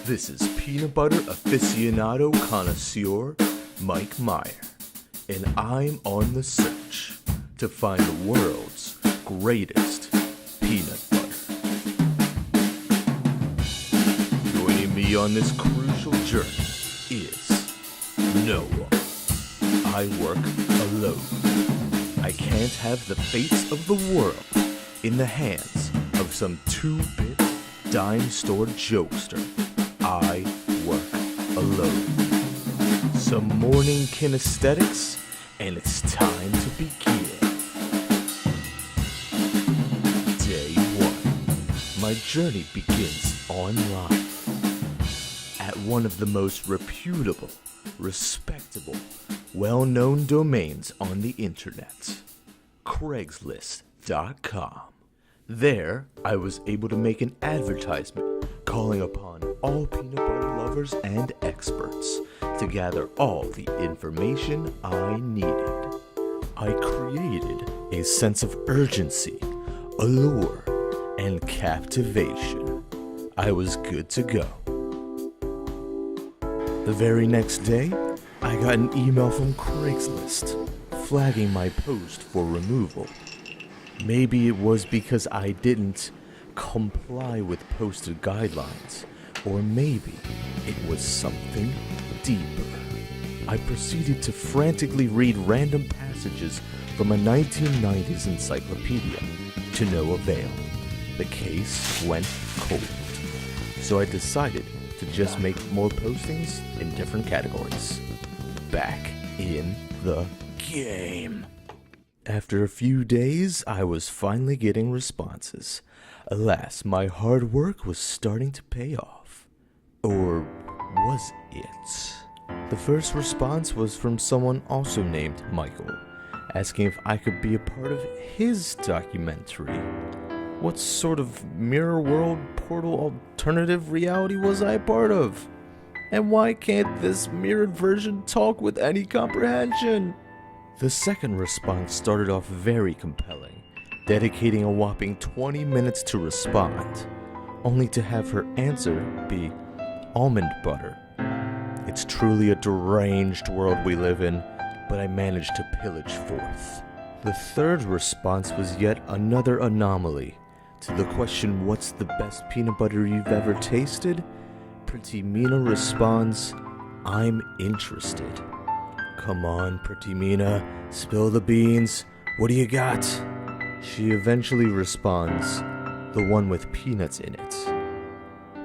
This is peanut butter aficionado connoisseur Mike Meyer, and I'm on the search to find the world's greatest peanut butter. Joining me on this crucial journey is Noah. I work alone. I can't have the fates of the world in the hands of some 2-bit dime store jokester. I work alone. Some morning kinesthetics, and it's time to begin. Day 1. My journey begins online. At one of the most reputable, respectable, well-known domains on the internet, Craigslist.com. There, I was able to make an advertisement calling upon all peanut butter lovers and experts to gather all the information I needed. I created a sense of urgency, allure, and captivation. I was good to go. The very next day, I got an email from Craigslist flagging my post for removal. Maybe it was because I didn't comply with posted guidelines, or maybe it was something deeper. I proceeded to frantically read random passages from a 1990s encyclopedia, to no avail. The case went cold. So I decided to just make more postings in different categories. Back in the game. After a few days, I was finally getting responses. Alas, my hard work was starting to pay off. Or was it? The first response was from someone also named Michael, asking if I could be a part of his documentary. What sort of mirror world portal alternative reality was I part of? And why can't this mirrored version talk with any comprehension? The second response started off very compelling, dedicating a whopping 20 minutes to respond, only to have her answer be almond butter. It's truly a deranged world we live in, but I managed to pillage forth. The third response was yet another anomaly. To the question, what's the best peanut butter you've ever tasted? Pretty Mina responds, I'm interested. Come on, Pretty Mina, spill the beans. What do you got? She eventually responds, the one with peanuts in it.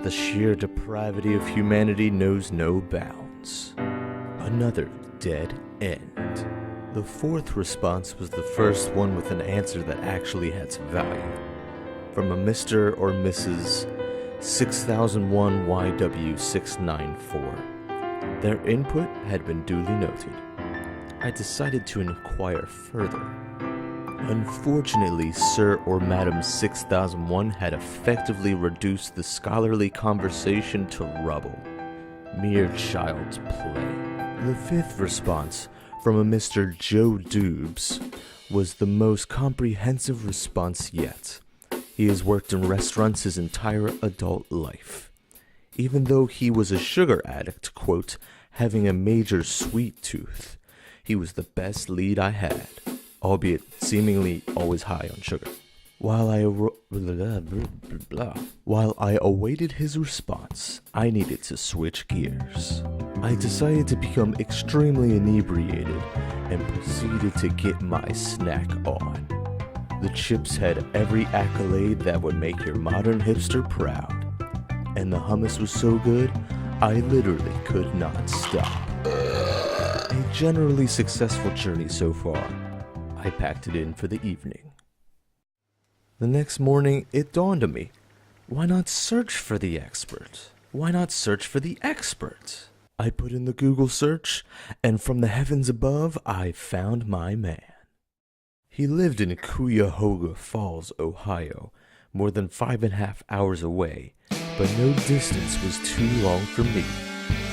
The sheer depravity of humanity knows no bounds. Another dead end. The fourth response was the first one with an answer that actually had some value. From a Mr. or Mrs. 6001YW694. Their input had been duly noted. I decided to inquire further. Unfortunately, Sir or Madam 6001 had effectively reduced the scholarly conversation to rubble. Mere child's play. The fifth response, from a Mr. Joe Dubes, was the most comprehensive response yet. He has worked in restaurants his entire adult life. Even though he was a sugar addict, quote, having a major sweet tooth, he was the best lead I had, albeit seemingly always high on sugar. While I awaited his response, I needed to switch gears. I decided to become extremely inebriated and proceeded to get my snack on. The chips had every accolade that would make your modern hipster proud. And the hummus was so good, I literally could not stop. A generally successful journey so far. I packed it in for the evening. The next morning, it dawned on me. Why not search for the expert? Why not search for the expert? I put in the Google search, and from the heavens above, I found my man. He lived in Cuyahoga Falls, Ohio, more than 5.5 hours away, but no distance was too long for me.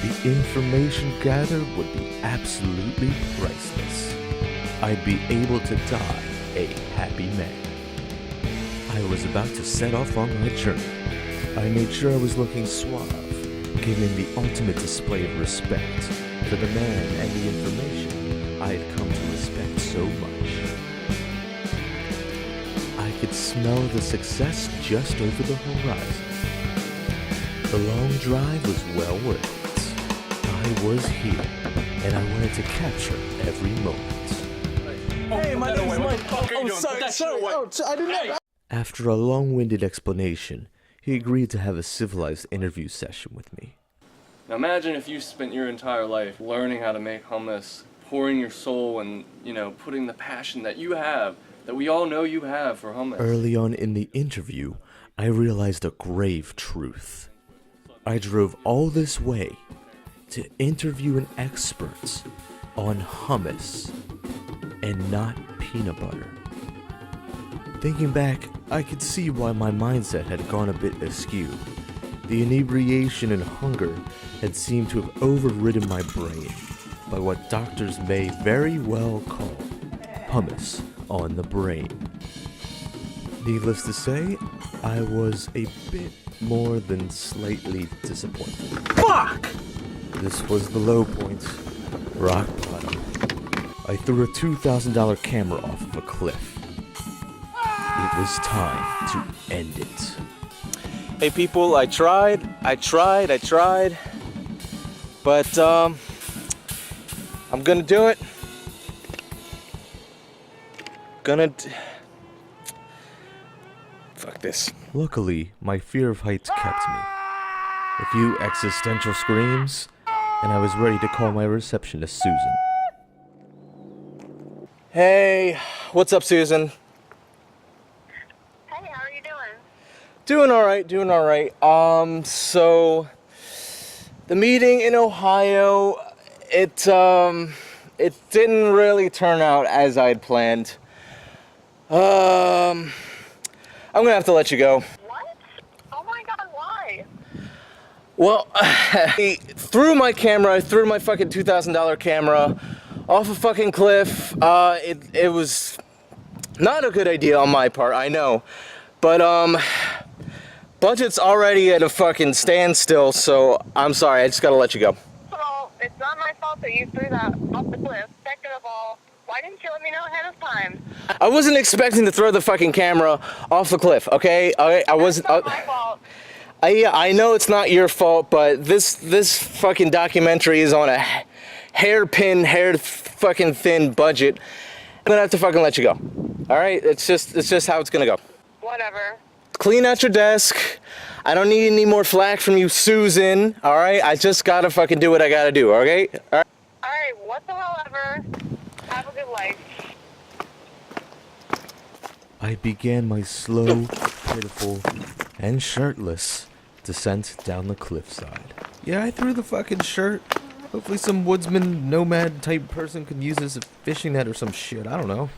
The information gathered would be absolutely priceless. I'd be able to die a happy man. I was about to set off on my journey. I made sure I was looking suave, giving the ultimate display of respect for the man and the information I had come to respect so much. I could smell the success just over the horizon. The long drive was well worth it. I was here, and I wanted to capture every moment. Hey, my name is Mike. Oh, sorry. I didn't know. After a long-winded explanation, he agreed to have a civilized interview session with me. Now imagine if you spent your entire life learning how to make hummus, pouring your soul and, putting the passion that you have, that we all know you have for hummus. Early on in the interview, I realized a grave truth. I drove all this way to interview an expert on hummus and not peanut butter. Thinking back, I could see why my mindset had gone a bit askew. The inebriation and hunger had seemed to have overridden my brain by what doctors may very well call hummus on the brain. Needless to say, I was a bit more than slightly disappointed. Fuck! This was the low point, rock bottom. I threw a $2,000 camera off of a cliff. It was time to end it. Hey people, I tried, but I'm gonna do it. Fuck this. Luckily, my fear of heights kept me. A few existential screams, and I was ready to call my receptionist, Susan. Hey, what's up, Susan? Hey, how are you doing? Doing all right. So the meeting in Ohio, it didn't really turn out as I'd planned. I'm gonna have to let you go. What? Oh my god, why? Well, I threw my fucking $2,000 camera off a fucking cliff. It was not a good idea on my part, I know. But, budget's already at a fucking standstill, so I'm sorry, I just gotta let you go. Well, it's not my fault that you threw that off the cliff. Second of all, why didn't you let me know ahead of time? I wasn't expecting to throw the fucking camera off the cliff, okay? I wasn't. It's not my fault. I know it's not your fault, but this fucking documentary is on a hair fucking thin budget. I'm gonna have to fucking let you go. All right? It's just how it's gonna go. Whatever. Clean out your desk. I don't need any more flack from you, Susan. All right? I just gotta fucking do what I gotta do. Okay? All right. All right, what the hell ever. Have a good life. I began my slow, pitiful, and shirtless descent down the cliffside. Yeah, I threw the fucking shirt. Hopefully some woodsman, nomad type person could use it as a fishing net or some shit, I don't know.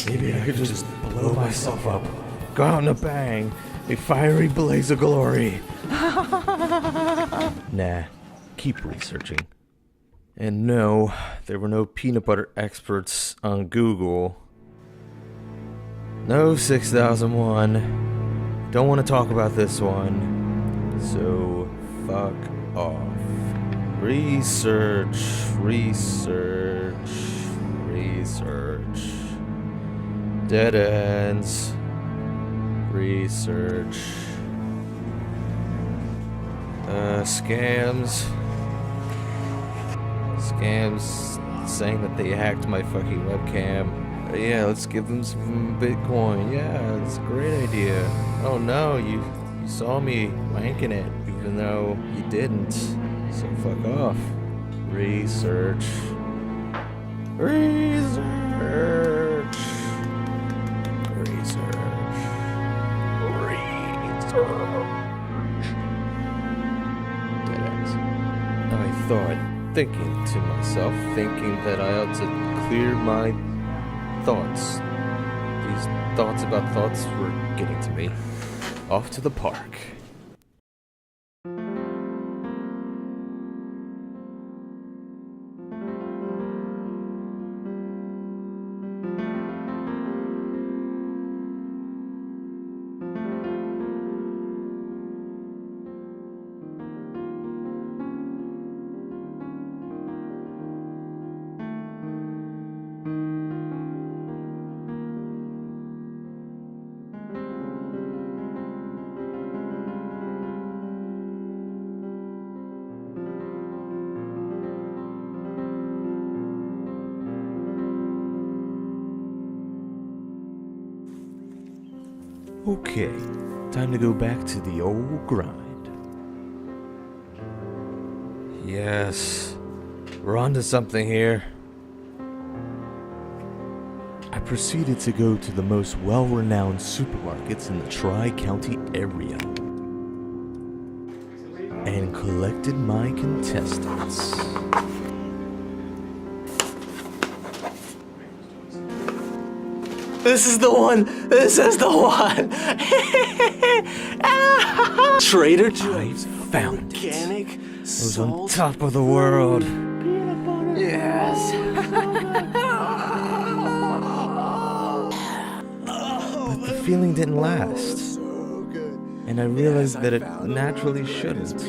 Maybe I could just blow myself up, go out in a bang, a fiery blaze of glory. Nah, keep researching. And no, there were no peanut butter experts on Google. No 6001. Don't want to talk about this one. So, fuck off. Research. Dead ends. Research. Scams saying that they hacked my fucking webcam. Yeah, let's give them some Bitcoin. Yeah, it's a great idea. Oh no, you saw me wanking it, even though you didn't. So fuck off. Research. Dead ends. I thought, thinking to myself, thinking that I ought to clear my thoughts. These thoughts about thoughts were getting to me. Off to the park. Okay, time to go back to the old grind. Yes, we're onto something here. I proceeded to go to the most well-renowned supermarkets in the Tri-County area and collected my contestants. This is the one. This is the one. Trader Joe's found it. organic It was on top of the world. Yes. But the feeling didn't last. And I realized that it naturally shouldn't.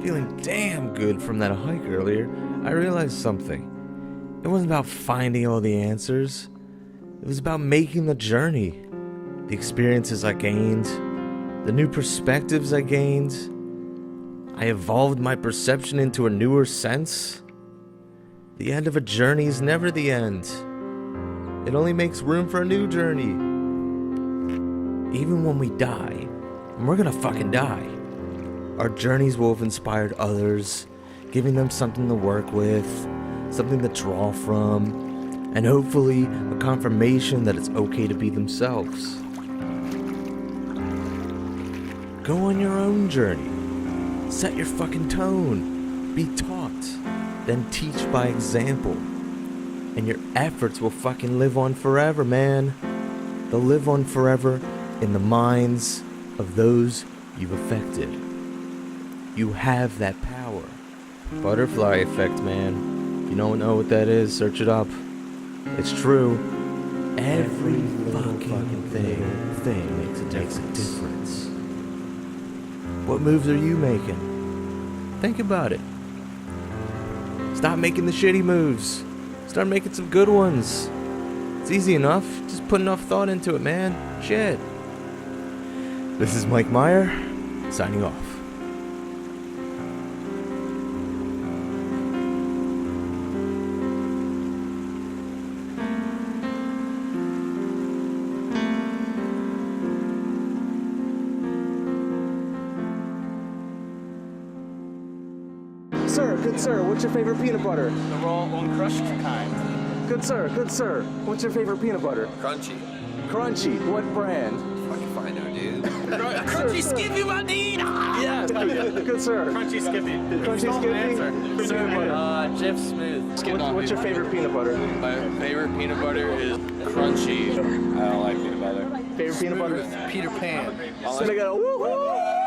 Feeling damn good from that hike earlier, I realized something. It wasn't about finding all the answers. It was about making the journey. The experiences I gained, the new perspectives I gained. I evolved my perception into a newer sense. The end of a journey is never the end. It only makes room for a new journey. Even when we die, and we're gonna fucking die, our journeys will have inspired others, giving them something to work with, something to draw from, and hopefully a confirmation that it's okay to be themselves. Go on your own journey. Set your fucking tone. Be taught, then teach by example. And your efforts will fucking live on forever, man. They'll live on forever in the minds of those you've affected. You have that power. Butterfly effect, man. If you don't know what that is, search it up. It's true. Every fucking thing makes a difference. What moves are you making? Think about it. Stop making the shitty moves. Start making some good ones. It's easy enough. Just put enough thought into it, man. Shit. This is Mike Meyer, signing off. Sir, good sir, what's your favorite peanut butter? The raw uncrushed kind. Good sir, what's your favorite peanut butter? Crunchy. Crunchy, what brand? Fucking fine, dude. Crunchy Skippy, my need! Yes, good sir. Crunchy Skippy. Crunchy Skippy? Peanut butter. Jeff Smith. What's your favorite peanut butter? My favorite peanut butter is crunchy. I don't like peanut butter. Favorite peanut butter? Peter Pan. So they got a woo-hoo!